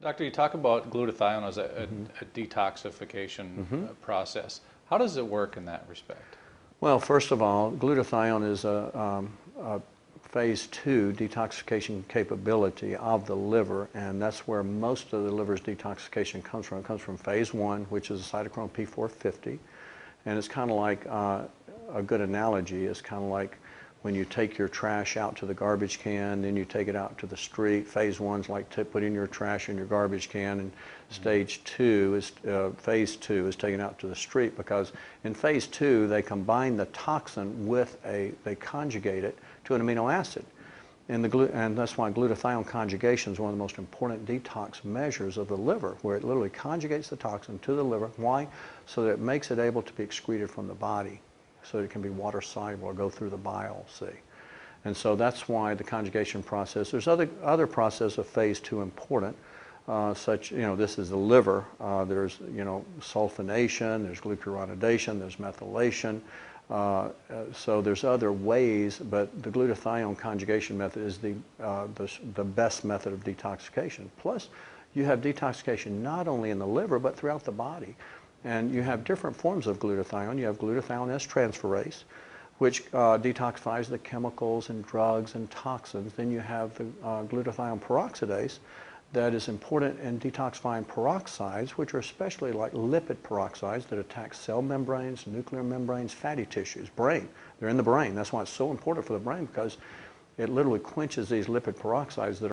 Doctor, you talk about glutathione as a detoxification process. How does it work in that respect? Well, first of all, glutathione is a phase 2 detoxification capability of the liver, and that's where most of the liver's detoxification comes from. It comes from phase 1, which is cytochrome P450, and it's kind of like a good analogy is kind of like when you take your trash out to the garbage can, then you take it out to the street. Phase 1's like putting your trash in your garbage can, and phase 2 is taken out to the street, because in phase 2 they combine the toxin with they conjugate it to an amino acid. And that's why glutathione conjugation is one of the most important detox measures of the liver, where it literally conjugates the toxin to the liver. Why? So that it makes it able to be excreted from the body, so it can be water soluble or go through the bile, see. And so that's why the conjugation process, there's other process of phase 2 important, such, this is the liver, there's, sulfonation, there's glucuronidation, there's methylation, so there's other ways, but the glutathione conjugation method is the best method of detoxification. Plus, you have detoxification not only in the liver, but throughout the body. And you have different forms of glutathione. You have glutathione S-transferase, which detoxifies the chemicals and drugs and toxins. Then you have the glutathione peroxidase that is important in detoxifying peroxides, which are especially like lipid peroxides that attack cell membranes, nuclear membranes, fatty tissues, brain. They're in the brain. That's why it's so important for the brain, because it literally quenches these lipid peroxides that